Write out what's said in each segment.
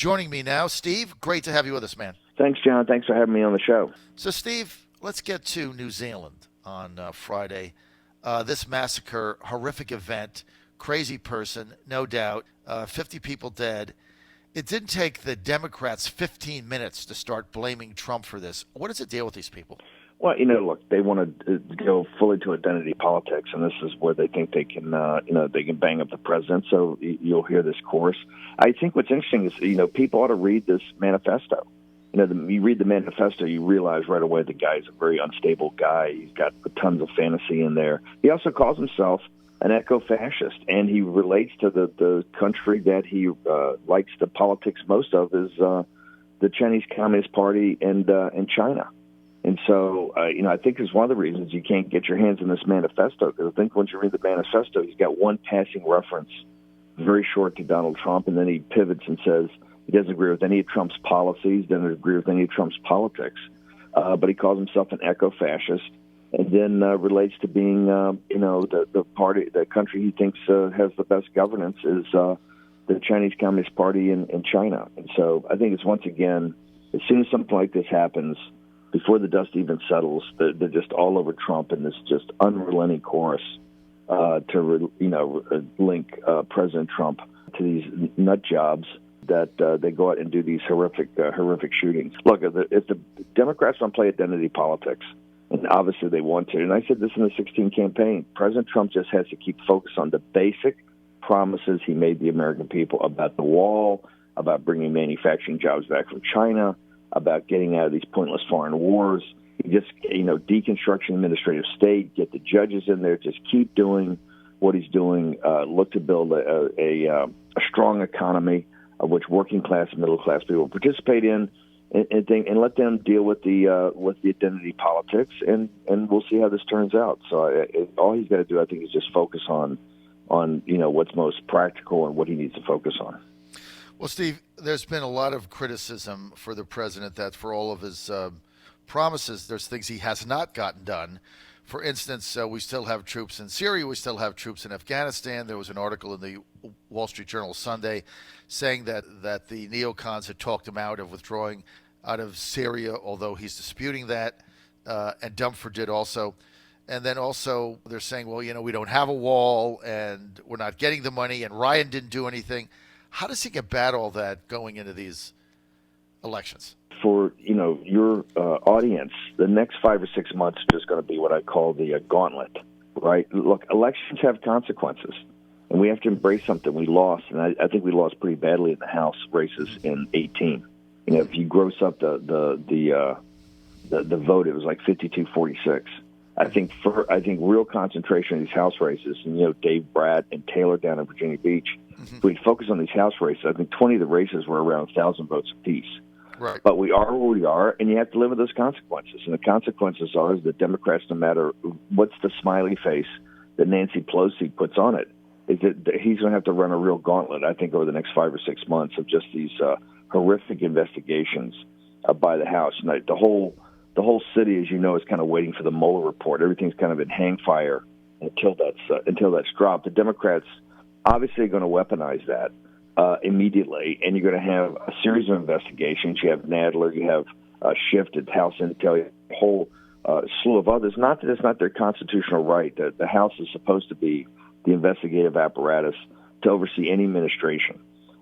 Joining me now, Steve. Great to have you with us, man. Thanks, John. Thanks for having me on the show. So, Steve, let's get to New Zealand on Friday. This massacre, horrific event, crazy person, no doubt, 50 people dead. It didn't take the Democrats 15 minutes to start blaming Trump for this. What is the deal with these people? Well, look, they want to go fully to identity politics, and this is where they think they can, they can bang up the president. So you'll hear this chorus. I think what's interesting is, people ought to read this manifesto. You read the manifesto, you realize right away the guy's a very unstable guy. He's got tons of fantasy in there. He also calls himself an eco-fascist, and he relates to the country that he likes the politics most of is the Chinese Communist Party and China. And so, I think it's one of the reasons you can't get your hands on this manifesto, because I think once you read the manifesto, he's got one passing reference, very short, to Donald Trump, and then he pivots and says he doesn't agree with any of Trump's policies, doesn't agree with any of Trump's politics, but he calls himself an eco-fascist, and then relates to being, the party, the country he thinks has the best governance is the Chinese Communist Party in China. And so I think it's, once again, as soon as something like this happens, before the dust even settles, they're just all over Trump in this just unrelenting chorus to link President Trump to these nut jobs that they go out and do these horrific shootings. Look, if the Democrats want to play identity politics, and obviously they want to, and I said this in the 16 campaign, President Trump just has to keep focused on the basic promises he made the American people about the wall, about bringing manufacturing jobs back from China, about getting out of these pointless foreign wars. He just, deconstruction administrative state, get the judges in there, just keep doing what he's doing, look to build a strong economy of which working class and middle class people participate in, and let them deal with the identity politics, and we'll see how this turns out. So all he's got to do, I think, is just focus on what's most practical and what he needs to focus on. Well, Steve, there's been a lot of criticism for the president that for all of his promises, there's things he has not gotten done. For instance, we still have troops in Syria. We still have troops in Afghanistan. There was an article in the Wall Street Journal Sunday saying that the neocons had talked him out of withdrawing out of Syria, although he's disputing that, and Dumford did also. And then also they're saying, well, we don't have a wall and we're not getting the money, and Ryan didn't do anything. How does he combat all that going into these elections? For your audience, the next 5 or 6 months are just going to be what I call the gauntlet, right? Look, elections have consequences, and we have to embrace something. We lost, and I think we lost pretty badly in the House races in 2018. If you gross up the vote, it was like 52-46. I think real concentration of these House races, and Dave Bratt and Taylor down in Virginia Beach. If we focus on these House races, I think 20 of the races were around 1,000 votes apiece. Right. But we are where we are, and you have to live with those consequences. And the consequences are that Democrats, no matter what's the smiley face that Nancy Pelosi puts on it, is that he's going to have to run a real gauntlet, I think, over the next 5 or 6 months of just these horrific investigations by the House. And the whole city, as you know, is kind of waiting for the Mueller report. Everything's kind of in hang fire until that's dropped. The Democrats obviously are going to weaponize that immediately, and you're going to have a series of investigations. You have Nadler, you have Schiff at House Intel, you have a whole slew of others. Not that it's not their constitutional right. The House is supposed to be the investigative apparatus to oversee any administration.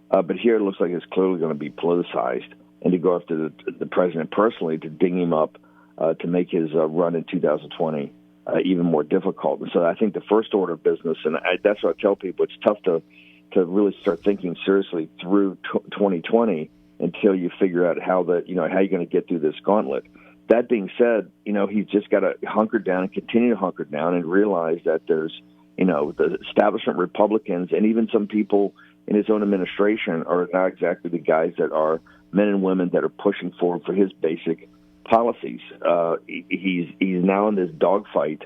But here it looks like it's clearly going to be politicized, and to go after the president personally to ding him up to make his run in 2020 even more difficult. And so I think the first order of business, and that's what I tell people, it's tough to really start thinking seriously through 2020 until you figure out how you're going to get through this gauntlet. That being said, he's just got to hunker down and continue to hunker down and realize that there's, the establishment Republicans and even some people in his own administration are not exactly the guys that are men and women that are pushing forward for his basic policies. He's now in this dogfight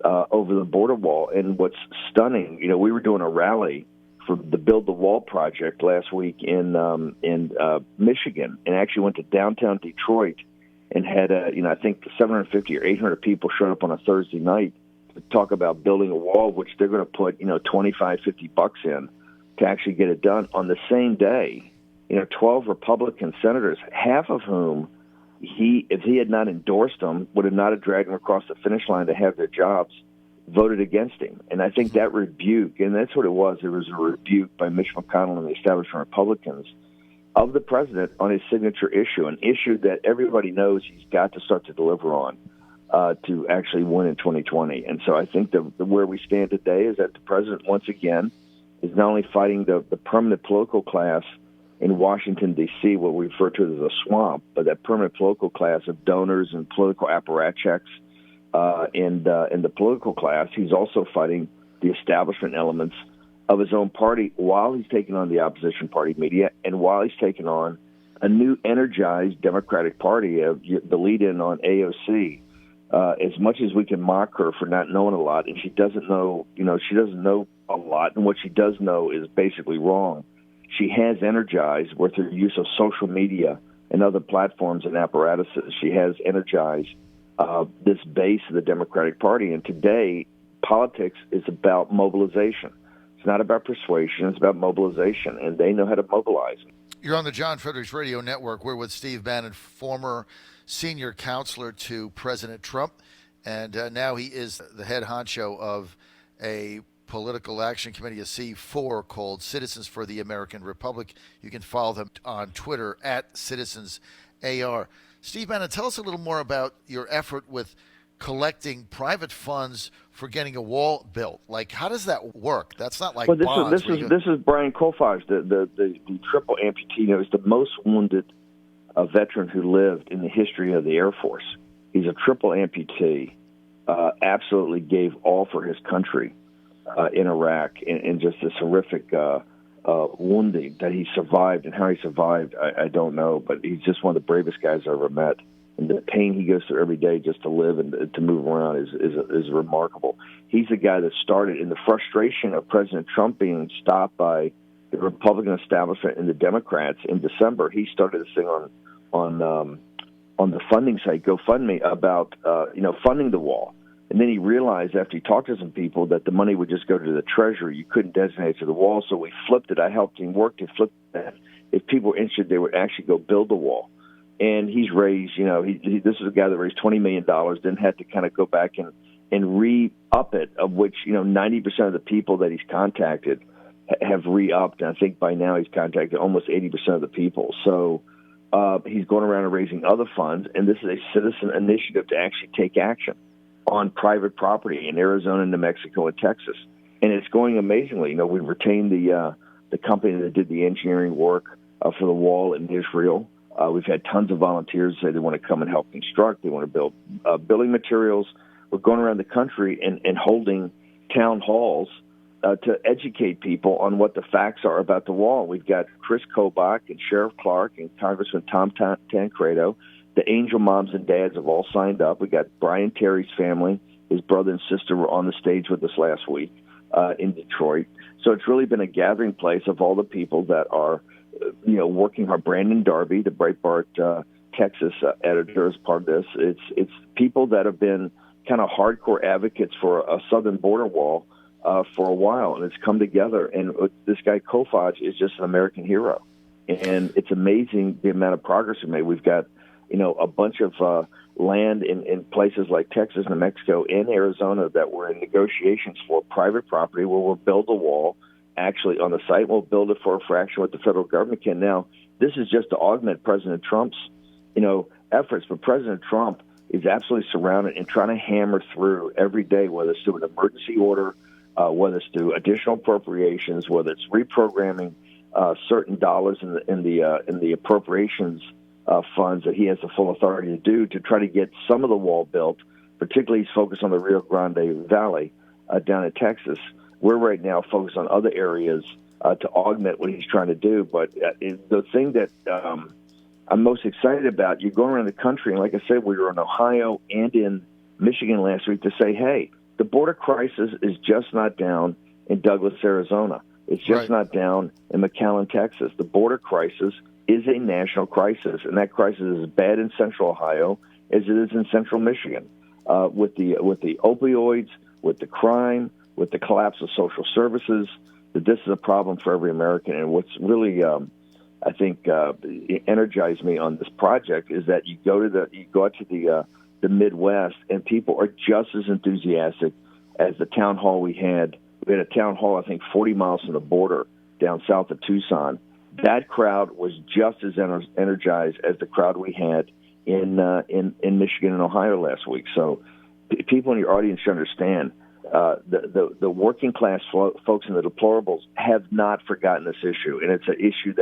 over the border wall. And what's stunning, we were doing a rally for the Build the Wall project last week in Michigan, and actually went to downtown Detroit and had I think 750 or 800 people showed up on a Thursday night to talk about building a wall, which they're going to put $25-50 in to actually get it done. On the same day, 12 Republican senators, half of whom if he had not endorsed them, would have not have dragged them across the finish line to have their jobs, voted against him. And I think that rebuke, and that's what it was, it was a rebuke by Mitch McConnell and the establishment Republicans of the president on his signature issue, an issue that everybody knows he's got to start to deliver on to actually win in 2020. And so I think where we stand today is that the president, once again, is not only fighting the permanent political class in Washington, D.C., what we refer to as a swamp, but that permanent political class of donors and political apparatchiks in the political class, he's also fighting the establishment elements of his own party while he's taking on the opposition party media and while he's taking on a new energized Democratic Party, the lead-in on AOC. As much as we can mock her for not knowing a lot, and she doesn't know a lot, and what she does know is basically wrong. She has energized, with her use of social media and other platforms and apparatuses, she has energized this base of the Democratic Party. And today, politics is about mobilization. It's not about persuasion. It's about mobilization, and they know how to mobilize. You're on the John Fredericks Radio Network. We're with Steve Bannon, former senior counselor to President Trump, and now he is the head honcho of a political action committee, a C4, called Citizens for the American Republic. You can follow them on Twitter at CitizensAR. Steve Bannon, tell us a little more about your effort with collecting private funds for getting a wall built. Like, how does that work? That's not like bonds. This is Brian Kofage, the triple amputee. He's the most wounded veteran who lived in the history of the Air Force. He's a triple amputee, absolutely gave all for his country in Iraq, and just this horrific wounding that he survived, and how he survived, I don't know, but he's just one of the bravest guys I ever met. And the pain he goes through every day just to live and to move around is remarkable. He's the guy that started in the frustration of President Trump being stopped by the Republican establishment and the Democrats in December. He started this thing on the funding site, GoFundMe, about funding the wall. And then he realized after he talked to some people that the money would just go to the Treasury. You couldn't designate it to the wall, so we flipped it. I helped him work to flip that. If people were interested, they would actually go build the wall. And he's raised, this is a guy that raised $20 million, then had to kind of go back and re-up it, of which, 90% of the people that he's contacted have re-upped. And I think by now he's contacted almost 80% of the people. So he's going around and raising other funds, and this is a citizen initiative to actually take action on private property in Arizona, New Mexico, and Texas. And it's going amazingly. We've retained the company that did the engineering work for the wall in Israel. We've had tons of volunteers say they want to come and help construct. They want to build building materials. We're going around the country and holding town halls to educate people on what the facts are about the wall. We've got Chris Kobach and Sheriff Clark and Congressman Tom Tancredo. The Angel moms and dads have all signed up. We got Brian Terry's family. His brother and sister were on the stage with us last week in Detroit. So it's really been a gathering place of all the people that are working hard. Brandon Darby, the Breitbart Texas editor, is part of this. It's people that have been kind of hardcore advocates for a southern border wall for a while, and it's come together. And this guy Kofage is just an American hero, and it's amazing the amount of progress we made. We've got a bunch of land in places like Texas, New Mexico, and Arizona that we're in negotiations for private property where we'll build a wall actually on the site. We'll build it for a fraction what the federal government can. Now, this is just to augment President Trump's, efforts, but President Trump is absolutely surrounded and trying to hammer through every day, whether it's through an emergency order, whether it's through additional appropriations, whether it's reprogramming certain dollars in the appropriations funds that he has the full authority to do to try to get some of the wall built. Particularly, he's focused on the Rio Grande Valley down in Texas. We're right now focused on other areas to augment what he's trying to do. But the thing that I'm most excited about, you're going around the country, and like I said, we were in Ohio and in Michigan last week to say, hey, the border crisis is just not down in Douglas, Arizona. It's just not down in McAllen, Texas. The border crisis is a national crisis, and that crisis is as bad in central Ohio as it is in central Michigan, with the opioids, with the crime, with the collapse of social services. That this is a problem for every American. And what's really I think energized me on this project is that you go out to the Midwest, and people are just as enthusiastic as the town hall we had. We had a town hall, I think, 40 miles from the border down south of Tucson. That crowd was just as energized as the crowd we had in Michigan and Ohio last week. So people in your audience should understand the working class folks and the deplorables have not forgotten this issue, and it's an issue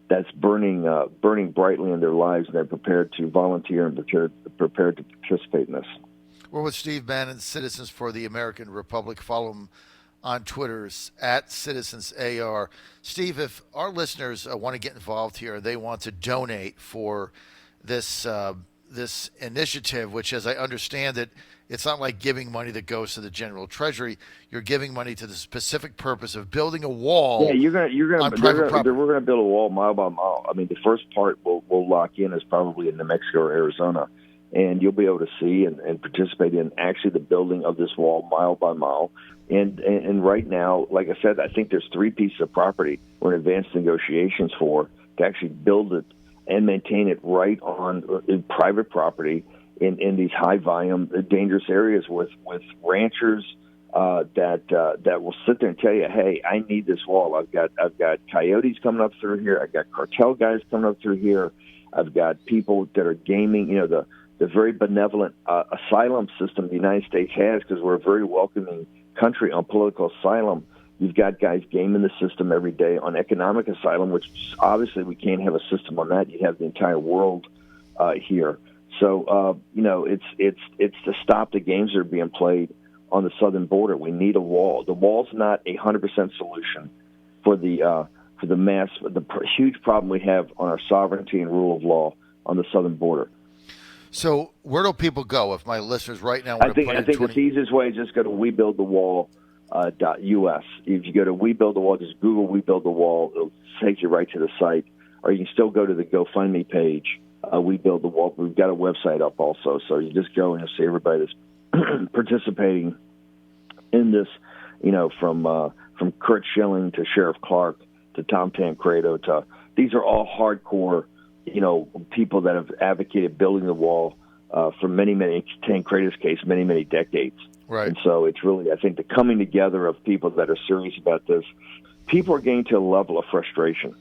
that's burning brightly in their lives, and they're prepared to volunteer and prepared to participate in this. We're with Steve Bannon, Citizens for the American Republic. Follow him on Twitter at CitizensAR. Steve, if our listeners want to get involved here, they want to donate for this this initiative, which, as I understand it, it's not like giving money that goes to the general treasury. You're giving money to the specific purpose of building a wall. Yeah, we're on private property. We're going to build a wall mile by mile. I mean, the first part we'll lock in is probably in New Mexico or Arizona, and you'll be able to see and participate in actually the building of this wall mile by mile. And right now, like I said, I think there's 3 pieces of property we're in advanced negotiations for to actually build it and maintain it right on private property in these high volume, dangerous areas with ranchers that will sit there and tell you, hey, I need this wall. I've got coyotes coming up through here. I've got cartel guys coming up through here. I've got people that are gaming, the very benevolent asylum system the United States has, because we're a very welcoming country on political asylum. You've got guys gaming the system every day on economic asylum, which obviously we can't have a system on that. You have the entire world here. So, it's to stop the games that are being played on the southern border. We need a wall. The wall's not 100% solution for the huge problem we have on our sovereignty and rule of law on the southern border. So where do people go if my listeners right now want to put in I think the easiest way is just go to webuildthewall.us. If you go to webuildthewall, just Google We Build the Wall. It'll take you right to the site. Or you can still go to the GoFundMe page. We Build the Wall. We've got a website up also, so you just go and you'll see everybody that's participating in this. From Kurt Schilling to Sheriff Clark to Tom Tancredo these are all hardcore, people that have advocated building the wall for many, Tancredo's case, many decades. Right. And so it's really, I think, the coming together of people that are serious about this. People are getting to a level of frustration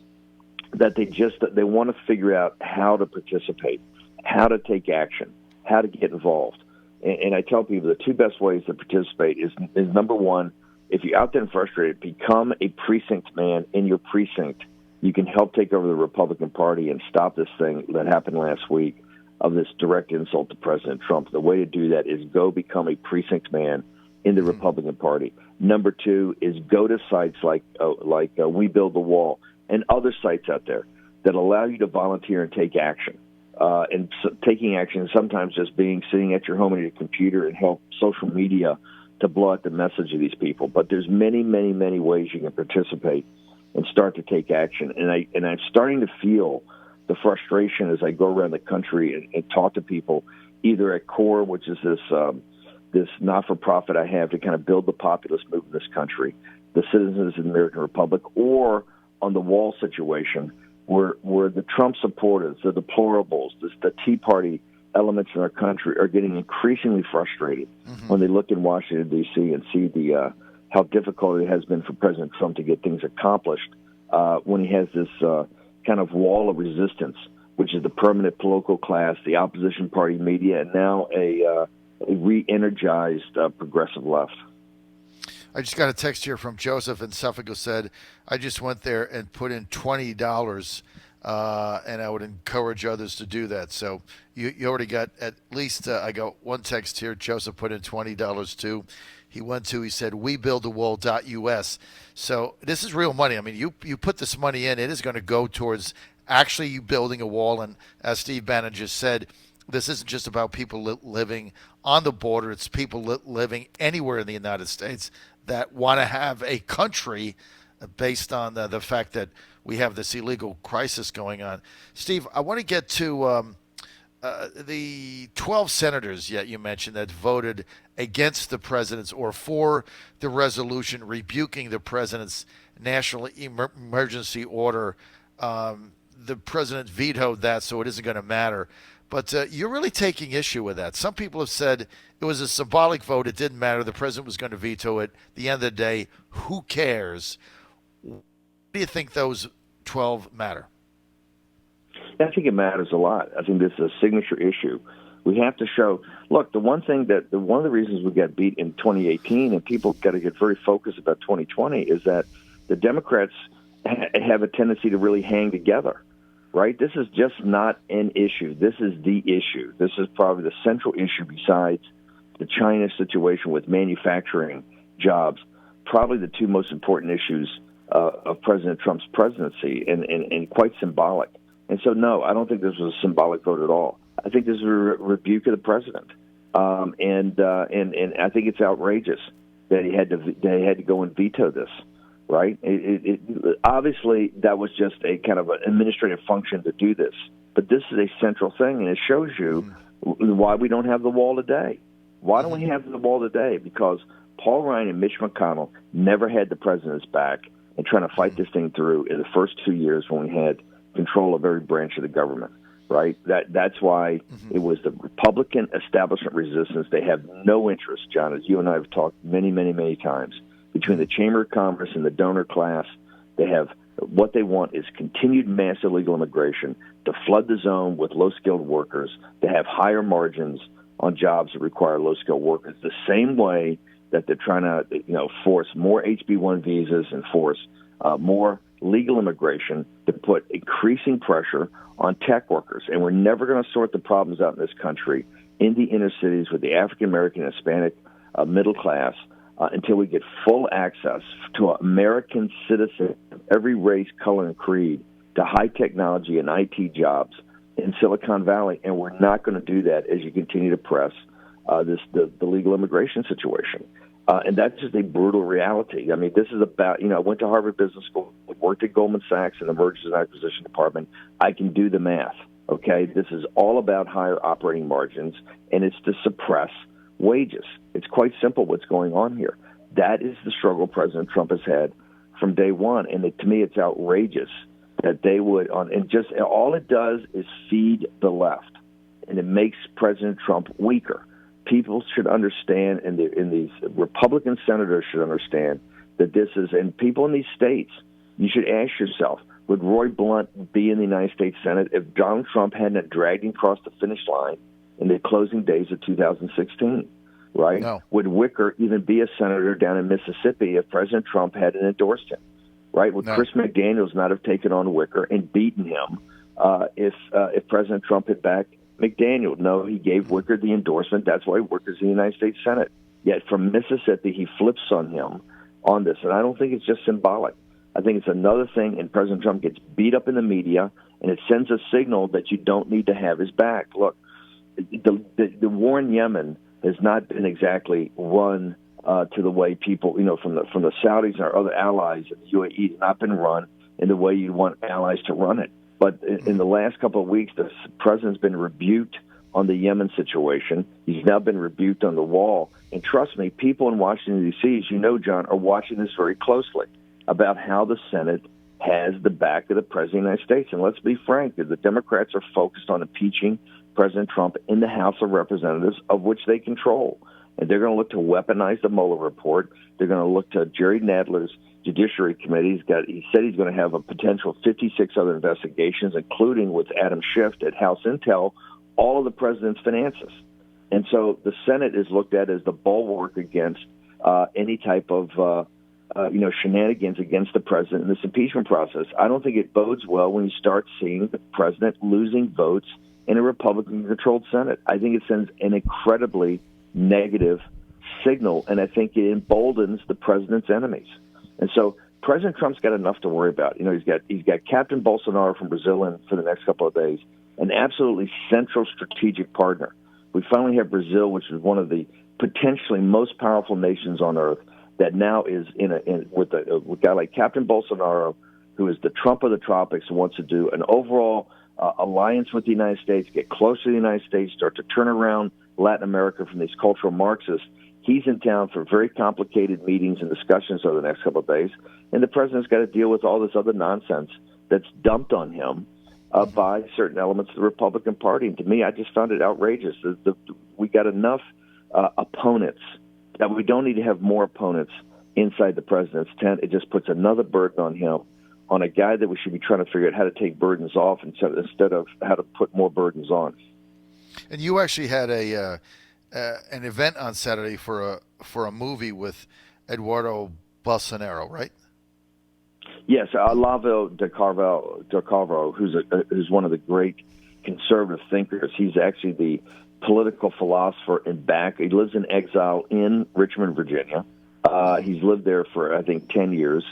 that they want to figure out how to participate, how to take action, how to get involved. And I tell people the 2 best ways to participate is number 1, if you're out there and frustrated, become a precinct man in your precinct. You can help take over the Republican Party and stop this thing that happened last week of this direct insult to President Trump. The way to do that is go become a precinct man in the Republican Party. Number 2 is go to sites like We Build the Wall and other sites out there that allow you to volunteer and take action. And taking action is sometimes just sitting at your home on your computer and help social media to blow out the message of these people. But there's many ways you can participate and start to take action. And I'm starting to feel the frustration as I go around the country and talk to people, either at CORE, which is this not-for-profit I have to kind of build the populist movement in this country, the Citizens of the American Republic, or on the wall situation, where the Trump supporters, the deplorables, the Tea Party elements in our country are getting increasingly frustrated when they look in Washington, D.C. and see how difficult it has been for President Trump to get things accomplished when he has this kind of wall of resistance, which is the permanent political class, the opposition party media, and now a re-energized progressive left. I just got a text here from Joseph in Suffolk who said, I just went there and put in $20, and I would encourage others to do that. So you already got at least, I got one text here. Joseph put in $20 too. He said, webuildthewall.us. So this is real money. I mean, you put this money in, it is going to go towards actually you building a wall. And as Steve Bannon just said, this isn't just about people living on the border. It's people living anywhere in the United States that want to have a country based on the fact that we have this illegal crisis going on. Steve, I want to get to the 12 senators yet you mentioned that voted against the president's or for the resolution rebuking the president's national emergency order the president vetoed that, so it isn't going to matter. But you're really taking issue with that. Some people have said it was a symbolic vote. It didn't matter. The president was going to veto it. At the end of the day, who cares? Why do you think those 12 matter? I think it matters a lot. I think this is a signature issue. We have to show. Look, one of the reasons we got beat in 2018, and people got to get very focused about 2020, is that the Democrats have a tendency to really hang together. Right? This is just not an issue. This is the issue. This is probably the central issue besides the China situation with manufacturing jobs, probably the two most important issues of President Trump's presidency, and quite symbolic. And so, no, I don't think this was a symbolic vote at all. I think this is a rebuke of the president, and I think it's outrageous that he had to go and veto this. Right? Obviously, that was just a kind of an administrative function to do this. But this is a central thing, and it shows you why we don't have the wall today. Why don't we have the wall today? Because Paul Ryan and Mitch McConnell never had the president's back in trying to fight this thing through in the first 2 years when we had control of every branch of the government. Right? That's why it was the Republican establishment resistance. They have no interest, John, as you and I have talked many, many, many times. Between the Chamber of Commerce and the donor class, they have what they want is continued mass illegal immigration, to flood the zone with low-skilled workers, to have higher margins on jobs that require low-skilled workers. The same way that they're trying to, force more HB1 visas and force more legal immigration to put increasing pressure on tech workers. And we're never going to sort the problems out in this country in the inner cities with the African American and Hispanic middle class until we get full access to American citizens of every race, color, and creed to high technology and IT jobs in Silicon Valley. And we're not going to do that as you continue to press the legal immigration situation. And that's just a brutal reality. I mean, this is about, I went to Harvard Business School, worked at Goldman Sachs in the Mergers and Acquisition Department. I can do the math, okay? This is all about higher operating margins, and it's to suppress wages. It's quite simple what's going on here. That is the struggle President Trump has had from day one, and to me it's outrageous that they would and just all it does is feed the left, and it makes President Trump weaker. People should understand, and these Republican senators should understand that this is, and people in these states, you should ask yourself, would Roy Blunt be in the United States Senate if Donald Trump hadn't dragged him across the finish line in the closing days of 2016, right? No. Would Wicker even be a senator down in Mississippi if President Trump hadn't endorsed him, right? Would Chris McDaniels not have taken on Wicker and beaten him if President Trump had backed McDaniel? No, he gave Wicker the endorsement. That's why Wicker's in the United States Senate. Yet from Mississippi, he flips on him on this. And I don't think it's just symbolic. I think it's another thing, and President Trump gets beat up in the media, and it sends a signal that you don't need to have his back. Look, the war in Yemen has not been exactly run to the way people, from the Saudis and our other allies in the UAE, has not been run in the way you want allies to run it. But in the last couple of weeks, the president's been rebuked on the Yemen situation. He's now been rebuked on the wall. And trust me, people in Washington, D.C., as you know, John, are watching this very closely about how the Senate has the back of the President of the United States. And let's be frank, the Democrats are focused on impeaching President Trump in the House of Representatives, of which they control. And they're going to look to weaponize the Mueller report. They're going to look to Jerry Nadler's Judiciary Committee. He said he's going to have a potential 56 other investigations, including with Adam Schiff at House Intel, all of the president's finances. And so the Senate is looked at as the bulwark against any type of shenanigans against the president in this impeachment process. I don't think it bodes well when you start seeing the president losing votes in a Republican-controlled Senate. I think it sends an incredibly negative signal, and I think it emboldens the president's enemies. And so President Trump's got enough to worry about. He's got Captain Bolsonaro from Brazil in for the next couple of days, an absolutely central strategic partner. We finally have Brazil, which is one of the potentially most powerful nations on earth, that now is with a guy like Captain Bolsonaro, who is the Trump of the tropics, and wants to do an overall alliance with the United States, get closer to the United States, start to turn around Latin America from these cultural Marxists. He's in town for very complicated meetings and discussions over the next couple of days, and the president's got to deal with all this other nonsense that's dumped on him by certain elements of the Republican Party. And to me, I just found it outrageous. We got enough opponents that we don't need to have more opponents inside the president's tent. It just puts another burden on him, on a guy that we should be trying to figure out how to take burdens off instead of how to put more burdens on. And you actually had an event on Saturday for a movie with Eduardo Bolsonaro, right? Yes, Olavo de Carvalho, who's one of the great conservative thinkers. He's actually the political philosopher he lives in exile in Richmond, Virginia. He's lived there for, I think, 10 years.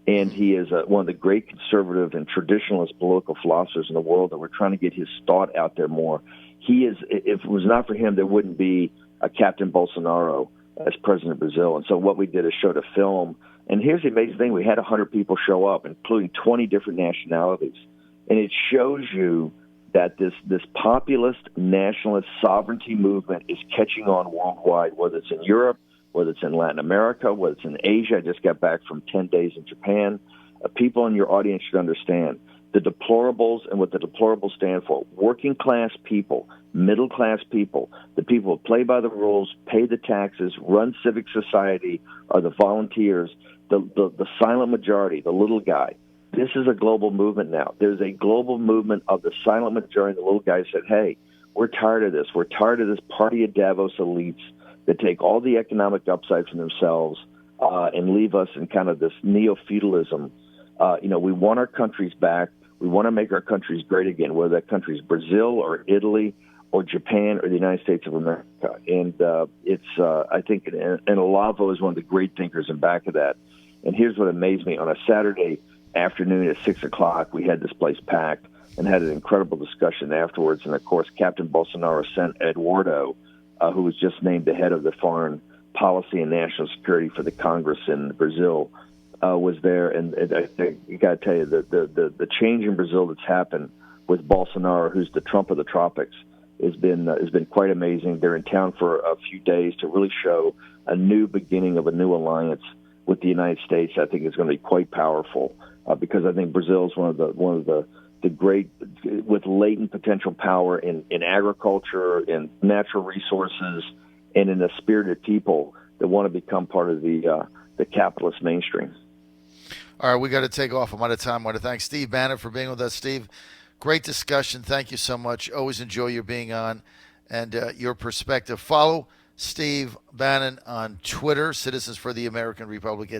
And he is one of the great conservative and traditionalist political philosophers in the world, and we're trying to get his thought out there more. If it was not for him, there wouldn't be a Captain Bolsonaro as president of Brazil. And so what we did is showed a film. And here's the amazing thing. We had 100 people show up, including 20 different nationalities. And it shows you that this populist, nationalist sovereignty movement is catching on worldwide, whether it's in Europe, whether it's in Latin America, whether it's in Asia. I just got back from 10 days in Japan. People in your audience should understand the deplorables and what the deplorables stand for. Working class people, middle class people, the people who play by the rules, pay the taxes, run civic society, are the volunteers, the silent majority, the little guy. This is a global movement now. There's a global movement of the silent majority. The little guy said, hey, we're tired of this. We're tired of this party of Davos elites that take all the economic upside from themselves and leave us in kind of this neo-feudalism. We want our countries back. We want to make our countries great again, whether that country is Brazil or Italy or Japan or the United States of America. And I think, and Olavo is one of the great thinkers in back of that. And here's what amazed me. On a Saturday afternoon at 6 o'clock, we had this place packed and had an incredible discussion afterwards. And, of course, Captain Bolsonaro sent Eduardo, who was just named the head of the foreign policy and national security for the Congress in Brazil, was there. And you got to tell you, the change in Brazil that's happened with Bolsonaro, who's the Trump of the tropics, has been quite amazing. They're in town for a few days to really show a new beginning of a new alliance with the United States. I think it's going to be quite powerful because I think Brazil is one of the great, with latent potential power in agriculture, in natural resources, and in a spirited people that want to become part of the capitalist mainstream. All right, we got to take off. I'm out of time. I want to thank Steve Bannon for being with us. Steve, great discussion. Thank you so much. Always enjoy your being on and your perspective. Follow Steve Bannon on Twitter, Citizens for the American Republic,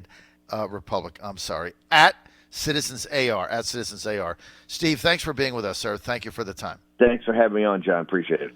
at Citizens AR. Steve, thanks for being with us, sir. Thank you for the time. Thanks for having me on, John. Appreciate it.